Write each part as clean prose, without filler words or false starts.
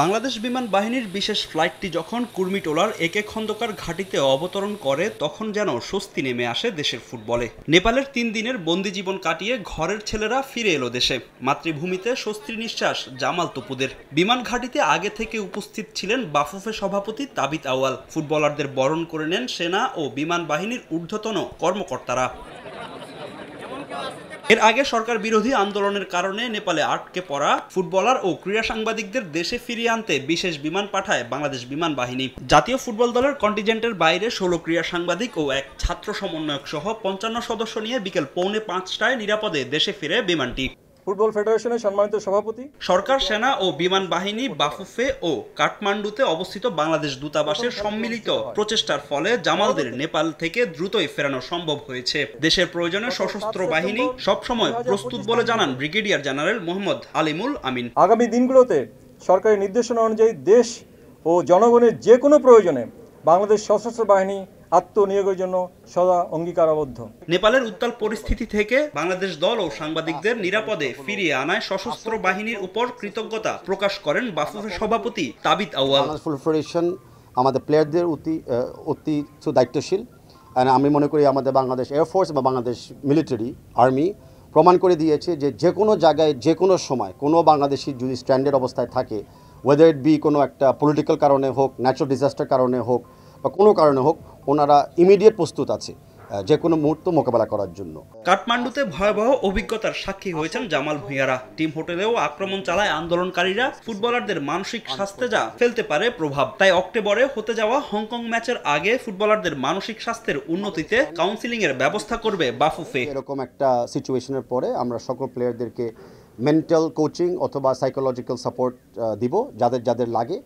বাংলাদেশ বিমান বাহিনীর বিশেষ ফ্লাইটটি যখন কুর্মিটোলার একে খন্দকার ঘাঁটিতে অবতরণ করে তখন যেন স্বস্তি নেমে আসে দেশের ফুটবলে। নেপালের ৩ দিনের বন্দি জীবন কাটিয়ে ঘরের ছেলেরা ফিরে এলো দেশে। মাতৃভূমিতে স্বস্তির নিঃশ্বাস জামাল তপুদের। বিমান ঘাঁটিতে আগে থেকে উপস্থিত ছিলেন বাফুফে সভাপতি তাবিত আউয়াল। ফুটবলারদের বরণ করে নেন সেনা ও বিমান বাহিনীর ঊর্ধ্বতন কর্মকর্তারা। এর আগে সরকার বিরোধী আন্দোলনের কারণে নেপালে আটকে পড়া ফুটবলার ও ক্রীড়া সাংবাদিকদের দেশে ফিরিয়ে আনতে বিশেষ বিমান পাঠায় বাংলাদেশ বিমান বাহিনী। জাতীয় ফুটবল দলের কন্টিনজেন্টের বাইরে ১৬ ক্রীড়া সাংবাদিক ও এক ছাত্র সমন্বয়ক সহ ৫৫ সদস্য নিয়ে বিকেল ৪:৫টায় নিরাপদে দেশে ফিরে বিমানটি। ফুটবল ফেডারেশনের সম্মানিত সভাপতি, সরকার, সেনা ও বিমান বাহিনী বাফুফে ও কাঠমান্ডুতে অবস্থিত বাংলাদেশ দূতাবাসের সম্মিলিত প্রচেষ্টার ফলে জামালদের নেপাল থেকে দ্রুতই ফেরানো সম্ভব হয়েছে। দেশের প্রয়োজনে সশস্ত্র বাহিনী সবসময় প্রস্তুত বলে জানান ব্রিগেডিয়ার জেনারেল মোহাম্মদ আলিমুল আমিন। আগামী দিনগুলোতে সরকারি নির্দেশনা অনুযায়ী দেশ ও জনগণের যে কোনো প্রয়োজনে বাংলাদেশ সশস্ত্র বাহিনী আত্মনিয়োগের জন্য সদা অঙ্গীকারাবদ্ধ। নেপালের উত্তাল পরিস্থিতি থেকে বাংলাদেশ দল ও সাংবাদিকদের নিরাপদে ফিরিয়ে আনায় সশস্ত্র বাহিনীর উপর কৃতজ্ঞতা প্রকাশ করেন বাফুফে সভাপতি তাবিত আউয়াল। ফেডারেশন আমাদের প্লেয়ারদের অতি দায়িত্বশীল। আমি মনে করি আমাদের বাংলাদেশ এয়ারফোর্স বা বাংলাদেশ মিলিটারি আর্মি প্রমাণ করে দিয়েছে যে যে কোনো জায়গায় যে কোনো সময় কোনো বাংলাদেশি যদি স্ট্যান্ডার্ড অবস্থায় থাকে, ওয়েদার ইট বি কোনো একটা পলিটিক্যাল কারণে হোক, ন্যাচারাল ডিজাস্টার কারণে হোক বা কোনো কারণে হোক, ওনারা ইমিডিয়েট প্রস্তুত আছে যে কোনো মুহূর্ত মোকাবেলা করার জন্য। কাঠমান্ডুতে ভয়াবহ অভিজ্ঞতার সাক্ষী হয়েছেন জামাল ভূঁইয়ারা। টিম হোটেলেও আক্রমণ চালায় আন্দোলনকারীরা। ফুটবলারদের মানসিক স্বাস্থ্যে যা ফেলতে পারে প্রভাব। তাই অক্টোবরে হতে যাওয়া হংকং ম্যাচের আগে ফুটবলারদের মানসিক স্বাস্থ্যের উন্নতিতে কাউন্সিলিং এর ব্যবস্থা করবে বাফুফে। এরকম একটা সিচুয়েশনের পরে আমরা সকল প্লেয়ারদেরকে মেন্টাল কোচিং অথবা সাইকোলজিক্যাল সাপোর্ট দিব। যাদের লাগে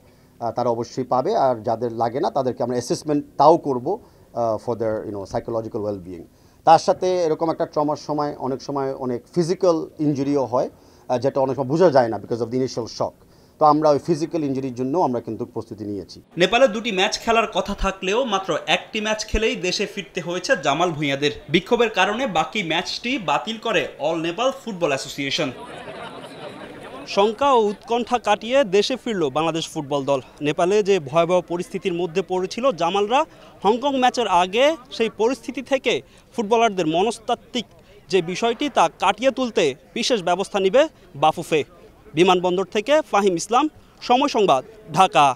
তারা অবশ্যই পাবে, আর যাদের লাগে না তাদেরকে আমরা অ্যাসেসমেন্ট তাও করব ফর দেয়ার সাইকোলজিক্যাল ওয়েলবিইং। তার সাথে এরকম একটা ট্রমার সময় অনেক ফিজিক্যাল ইনজুরিও হয়, যেটা অনেক সময় বোঝা যায় না বিকজ অফ দ্য ইনিশিয়াল শক। তো আমরা ওই ফিজিক্যাল ইনজুরির জন্য আমরা কিন্তু প্রস্তুতি নিয়েছি। নেপালে 2টি ম্যাচ খেলার কথা থাকলেও মাত্র 1টি ম্যাচ খেলেই দেশে ফিরতে হয়েছে জামাল ভূঁইয়াদের। বিক্ষোভের কারণে বাকি ম্যাচটি বাতিল করে অল নেপাল ফুটবল অ্যাসোসিয়েশন। শঙ্কা ও উৎকণ্ঠা কাটিয়ে দেশে ফিরল বাংলাদেশ ফুটবল দল। নেপালে যে ভয়াবহ পরিস্থিতির মধ্যে পড়েছিল জামালরা, হংকং ম্যাচের আগে সেই পরিস্থিতি থেকে ফুটবলারদের মনস্তাত্ত্বিক যে বিষয়টি তা কাটিয়ে তুলতে বিশেষ ব্যবস্থা নেবে বাফুফে। বিমানবন্দর থেকে ফাহিম ইসলাম, সময় সংবাদ, ঢাকা।